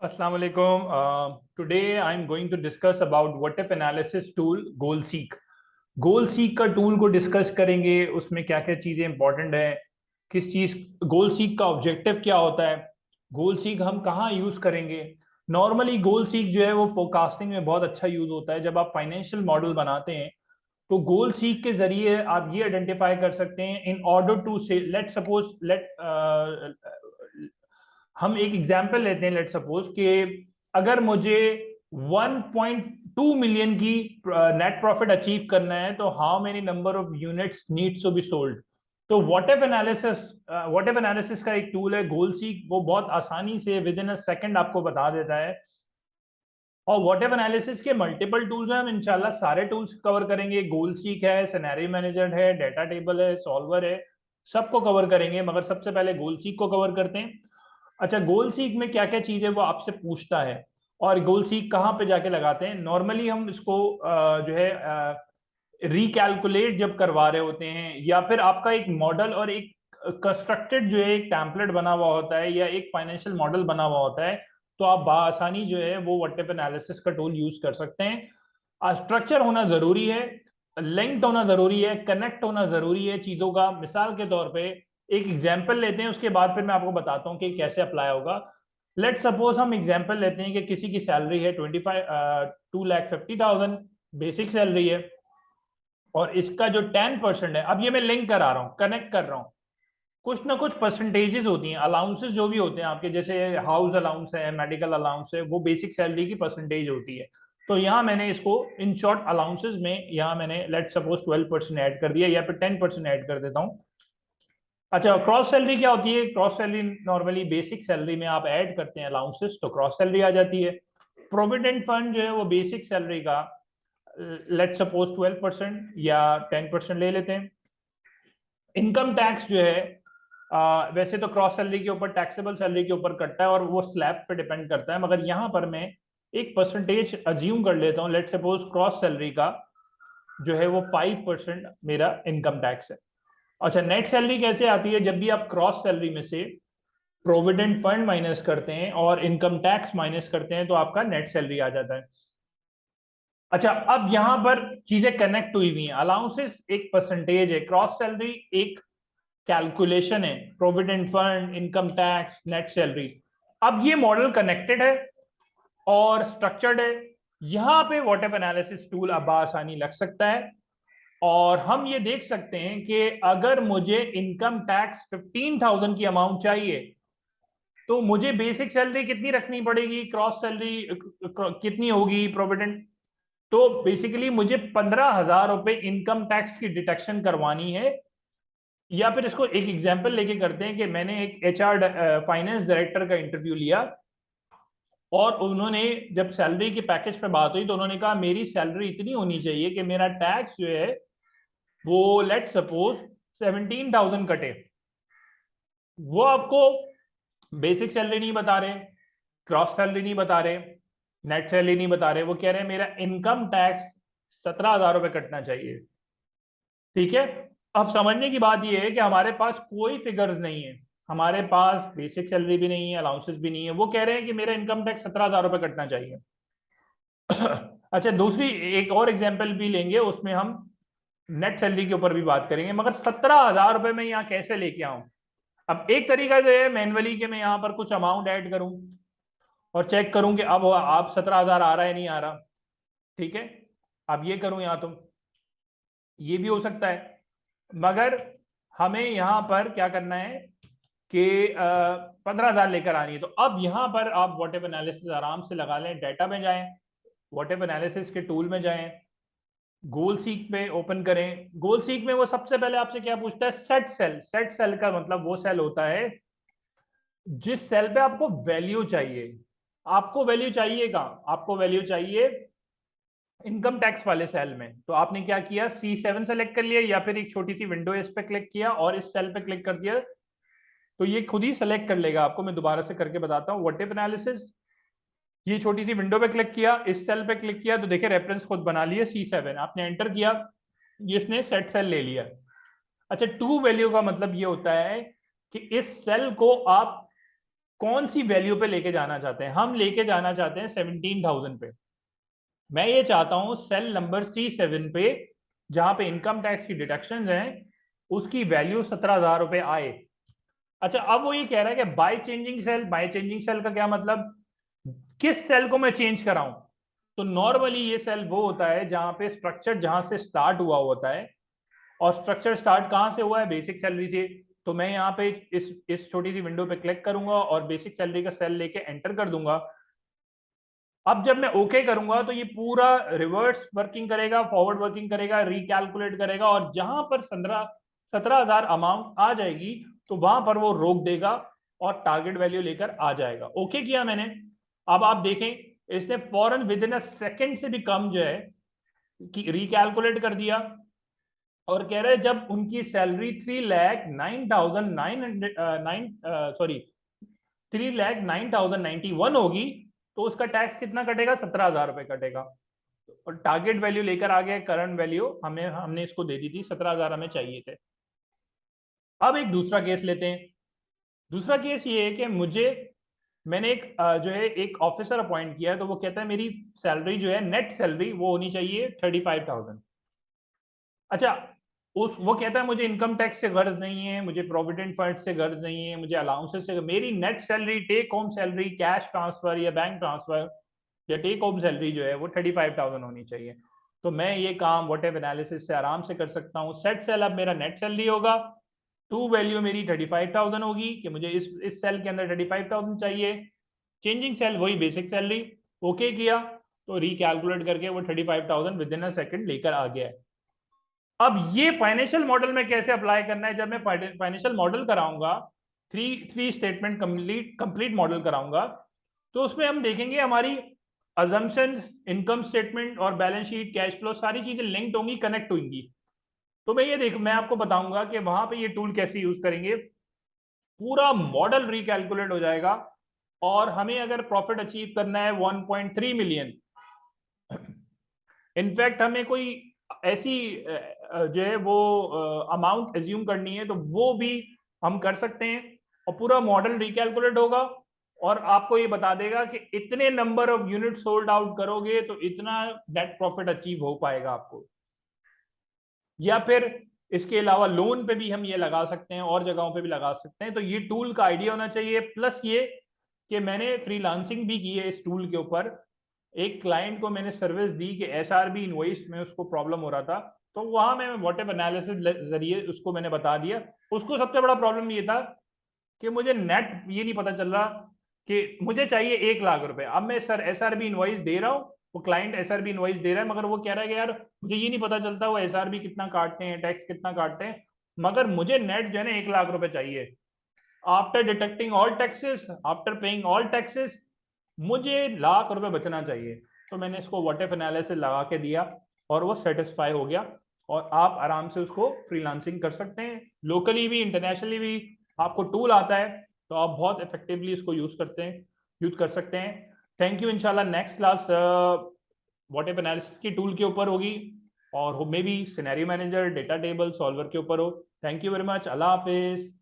Assalamu alaikum. Today I'm going to discuss about what if analysis tool GoalSeek. GoalSeek का tool को discuss करेंगे, उसमें क्या क्या चीज़ें इंपॉर्टेंट है, किस चीज़ GoalSeek का ऑब्जेक्टिव क्या होता है, GoalSeek हम कहाँ यूज़ करेंगे। नॉर्मली GoalSeek जो है वो फोरकास्टिंग में बहुत अच्छा यूज़ होता है। जब आप फाइनेंशियल मॉडल बनाते हैं तो GoalSeek के जरिए आप ये आइडेंटिफाई कर सकते हैं इन ऑर्डर टू से लेट सपोज हम एक एग्जाम्पल लेते हैं। लेट सपोज कि अगर मुझे 1.2 मिलियन की नेट प्रॉफिट अचीव करना है तो how many number of units needs to be sold. तो व्हाट इफ एनालिसिस का एक टूल है GoalSeek, वो बहुत आसानी से विद इन अ सेकंड आपको बता देता है। और व्हाट इफ एनालिसिस के मल्टीपल टूल्स हैं, हम इंशाल्लाह सारे टूल्स कवर करेंगे। GoalSeek है, सिनेरियो मैनेजर है, डेटा टेबल है, सॉल्वर है, सबको कवर करेंगे। मगर सबसे पहले GoalSeek को कवर करते हैं। अच्छा, GoalSeek में क्या क्या चीज़ है वो आपसे पूछता है और GoalSeek कहाँ पे जाके लगाते हैं। नॉर्मली हम इसको जो है रिकैलकुलेट जब करवा रहे होते हैं, या फिर आपका एक मॉडल और एक कंस्ट्रक्टेड जो है एक टैम्पलेट बना हुआ होता है या एक फाइनेंशियल मॉडल बना हुआ होता है, तो आप बआसानी जो है वो व्हाट इफ एनालिसिस का टूल यूज कर सकते हैं। स्ट्रक्चर होना जरूरी है, लिंक्ड होना जरूरी है, कनेक्ट होना जरूरी है चीजों का। मिसाल के तौर पे एक एग्जाम्पल लेते हैं, उसके बाद फिर मैं आपको बताता हूँ कि कैसे अप्लाई होगा। लेट सपोज हम एग्जाम्पल लेते हैं कि किसी की सैलरी है 2,50,000 बेसिक सैलरी है, और इसका जो 10% है, अब ये मैं लिंक करा रहा हूँ, कनेक्ट कर रहा हूँ। कुछ ना कुछ परसेंटेजेस होती हैं, अलाउंसेस जो भी होते हैं आपके, जैसे हाउस अलाउंस है, मेडिकल अलाउंस है, वो बेसिक सैलरी की परसेंटेज होती है। तो यहाँ मैंने इसको इन शॉर्ट अलाउंसेस में यहाँ मैंने लेट सपोज 12% ऐड कर दिया, या फिर 10% ऐड कर देता हूँ। अच्छा, क्रॉस सैलरी क्या होती है? Cross salary normally basic salary में आप ऐड करते हैं अलाउंसेस, तो क्रॉस सैलरी आ जाती है। प्रोविडेंट फंड जो है वो बेसिक सैलरी का लेट सपोज 12% या 10% ले लेते हैं। इनकम टैक्स जो है वैसे तो क्रॉस सैलरी के ऊपर, टैक्सेबल सैलरी के ऊपर कटता है और वो स्लैब पे डिपेंड करता है, मगर यहाँ पर मैं एक परसेंटेज अज्यूम कर लेता हूँ। लेट सपोज क्रॉस सैलरी का जो है वो 5% मेरा इनकम टैक्स है। अच्छा, नेट सैलरी कैसे आती है? जब भी आप क्रॉस सैलरी में से प्रोविडेंट फंड माइनस करते हैं और इनकम टैक्स माइनस करते हैं तो आपका नेट सैलरी आ जाता है। अच्छा, अब यहां पर चीजें कनेक्ट हुई हुई हैं। अलाउंसेस एक परसेंटेज है, क्रॉस सैलरी एक कैलकुलेशन है, provident fund, income tax, net salary. अब ये मॉडल कनेक्टेड है और स्ट्रक्चर्ड है। यहां पे व्हाट इफ एनालिसिस टूल अब आसानी लग सकता है, और हम ये देख सकते हैं कि अगर मुझे इनकम टैक्स 15,000 की अमाउंट चाहिए तो मुझे बेसिक सैलरी कितनी रखनी पड़ेगी, क्रॉस सैलरी कितनी होगी, प्रोविडेंट। तो बेसिकली मुझे 15,000 रुपए इनकम टैक्स की डिटेक्शन करवानी है। या फिर इसको एक एग्जांपल लेके करते हैं कि मैंने एक एचआर फाइनेंस डायरेक्टर का इंटरव्यू लिया, और उन्होंने जब सैलरी के पैकेज पे बात हुई तो उन्होंने कहा मेरी सैलरी इतनी होनी चाहिए कि मेरा टैक्स जो है वो लेट सपोज 17,000 कटे। वो आपको बेसिक सैलरी नहीं बता रहे, क्रॉस सैलरी नहीं बता रहे, नेट सैलरी नहीं बता रहे, वो कह रहे हैं मेरा इनकम टैक्स 17,000 रुपए कटना चाहिए। ठीक है, अब समझने की बात यह है कि हमारे पास कोई फिगर्स नहीं है, हमारे पास बेसिक सैलरी भी नहीं है, अलाउंसेस भी नहीं है। वो कह रहे हैं कि मेरा इनकम टैक्स 17,000 रुपए कटना चाहिए। अच्छा, दूसरी एक और एग्जांपल भी लेंगे, उसमें हम नेट सैलरी के ऊपर भी बात करेंगे, मगर 17,000 रुपए में यहाँ कैसे लेके आऊं। अब एक तरीका जो है मैनुअली के मैं यहाँ पर कुछ अमाउंट ऐड करूं और चेक करूं कि अब आप 17,000 आ रहा है नहीं आ रहा। ठीक है, अब ये करूं यहाँ, तो ये भी हो सकता है, मगर हमें यहाँ पर क्या करना है कि 15,000 लेकर आनी है। तो अब यहाँ पर आप व्हाट इफ एनालिसिस आराम से लगा लें, डेटा में जाएं, व्हाट इफ एनालिसिस के टूल में जाएं, GoalSeek पे ओपन करें। GoalSeek में वो सबसे पहले आपसे क्या पूछता है? Set cell. सेट सेल का मतलब वो सेल होता है जिस सेल पे आपको वैल्यू चाहिए। आपको वैल्यू चाहिएगा, आपको वैल्यू चाहिए इनकम टैक्स वाले सेल में। तो आपने क्या किया, C7 सेलेक्ट कर लिया, या फिर एक छोटी सी विंडो इस पे क्लिक किया और इस सेल पे क्लिक कर दिया, तो ये खुद ही सेलेक्ट कर लेगा आपको। मैं दोबारा से करके बताता हूँ। व्हाट इफ एनालिसिस, ये छोटी सी विंडो पे क्लिक किया, इस सेल पे क्लिक किया, तो देखिए रेफरेंस खुद बना लिया C7, आपने एंटर किया, ये इसने सेट सेल ले लिया। अच्छा, टू वैल्यू का मतलब ये होता है कि इस सेल को आप कौन सी वैल्यू पे लेके जाना चाहते हैं? हम लेके जाना चाहते हैं 17,000 पे। मैं ये चाहता हूं सेल नंबर C7 पे, जहां पे इनकम टैक्स की डिडक्शंस हैं, उसकी वैल्यू 17,000 रुपए आए। अच्छा, अब वो ये कह रहा है कि by changing cell. By changing cell का क्या मतलब? किस सेल को मैं चेंज कराऊं? तो नॉर्मली ये सेल वो होता है जहां पे स्ट्रक्चर जहां से स्टार्ट हुआ होता है, और स्ट्रक्चर स्टार्ट कहां से हुआ है? बेसिक सैलरी से। तो मैं यहाँ पे इस छोटी सी विंडो पे क्लिक करूंगा और बेसिक सैलरी का सेल लेके एंटर कर दूंगा। अब जब मैं ओके करूंगा तो ये पूरा रिवर्स वर्किंग करेगा, फॉरवर्ड वर्किंग करेगा, रिकैलकुलेट करेगा, और जहां पर 17,000 अमाउंट आ जाएगी तो वहां पर वो रोक देगा और टारगेट वैल्यू लेकर आ जाएगा। ओके किया मैंने। अब आप देखें, इसने फौरन विद इन अ सेकेंड से भी कम जो है कि रिकैलकुलेट कर दिया, और कह रहे हैं जब उनकी सैलरी 3,09,91 होगी तो उसका टैक्स कितना कटेगा? 17,000 रुपए कटेगा। और टारगेट वैल्यू लेकर आ गए, करंट वैल्यू हमने इसको दे दी थी, 17,000 हमें चाहिए थे। अब एक दूसरा केस लेते हैं। दूसरा केस ये है कि मैंने जो है एक ऑफिसर अपॉइंट किया है, तो वो कहता है मेरी सैलरी जो है, नेट सैलरी वो होनी चाहिए 35,000। अच्छा, वो कहता है मुझे इनकम टैक्स से गर्ज नहीं है, मुझे प्रोविडेंट फंड से गर्ज नहीं है, मुझे अलाउंसेस से, मेरी net salary, take home salary, cash transfer या बैंक ट्रांसफर या टेक होम सैलरी जो है वो 35,000 होनी चाहिए। तो मैं ये काम व्हाट एनालिसिस से आराम से कर सकता हूँ। सेट सेल अब मेरा नेट सैलरी होगा, टू वैल्यू मेरी 35,000 होगी कि मुझे इस सेल के अंदर 35,000 चाहिए। चेंजिंग सेल वही बेसिक सैलरी। ओके किया तो रिकैलकुलेट करके वो 35,000 विद इन अ सेकेंड लेकर आ गया है। अब ये फाइनेंशियल मॉडल में कैसे अप्लाई करना है? जब मैं फाइनेंशियल मॉडल कराऊंगा, थ्री स्टेटमेंट कंप्लीट मॉडल कराऊंगा, तो उसमें हम देखेंगे हमारी अजम्पशंस, इनकम स्टेटमेंट और बैलेंस शीट, कैश फ्लो, सारी चीजें लिंक्ड होंगी, कनेक्ट होंगी। तो मैं आपको बताऊंगा कि वहां पे ये टूल कैसे यूज करेंगे। पूरा मॉडल रिकैलकुलेट हो जाएगा, और हमें अगर प्रॉफिट अचीव करना है 1.3 मिलियन, इनफैक्ट हमें कोई ऐसी जो है वो अमाउंट एज्यूम करनी है तो वो भी हम कर सकते हैं, और पूरा मॉडल रिकैलकुलेट होगा और आपको ये बता देगा कि इतने number of unit sold out करोगे तो इतना नेट प्रॉफिट अचीव हो पाएगा आपको। या फिर इसके अलावा लोन पे भी हम ये लगा सकते हैं, और जगहों पे भी लगा सकते हैं। तो ये टूल का आइडिया होना चाहिए, प्लस ये कि मैंने फ्रीलांसिंग भी की है इस टूल के ऊपर। एक क्लाइंट को मैंने सर्विस दी कि एसआरबी इनवॉइस में उसको प्रॉब्लम हो रहा था, तो वहां मैं व्हाटएवर एनालिसिस जरिए उसको मैंने बता दिया। उसको सबसे बड़ा प्रॉब्लम ये था कि मुझे नेट ये नहीं पता चल रहा कि मुझे चाहिए 1 लाख रुपए। अब मैं सर एसआरबी इनवॉइस दे रहा हूँ, वो क्लाइंट एसआरबी इनवॉइस दे रहा है, मगर वो कह रहा है कि यार मुझे ये नहीं पता चलता वो एसआरबी कितना काटते हैं, टैक्स कितना काटते हैं, मगर मुझे नेट जो है ना 1 लाख रुपए चाहिए। After detecting all taxes, after paying all taxes, मुझे 1 लाख रुपए बचना चाहिए। तो मैंने इसको व्हाटएवर एनालिसिस लगा के दिया और वो सेटिस्फाई हो गया, और आप आराम से उसको फ्रीलांसिंग कर सकते हैं, लोकली भी इंटरनेशनली भी। आपको टूल आता है तो आप बहुत इफेक्टिवली इसको यूज कर सकते हैं। Thank you. इंशाल्लाह नेक्स्ट क्लास व्हाटएवर एनालिसिस की टूल के ऊपर होगी, और may be scenario manager, data table, solver के ऊपर हो। Thank you very much. Allah Hafiz.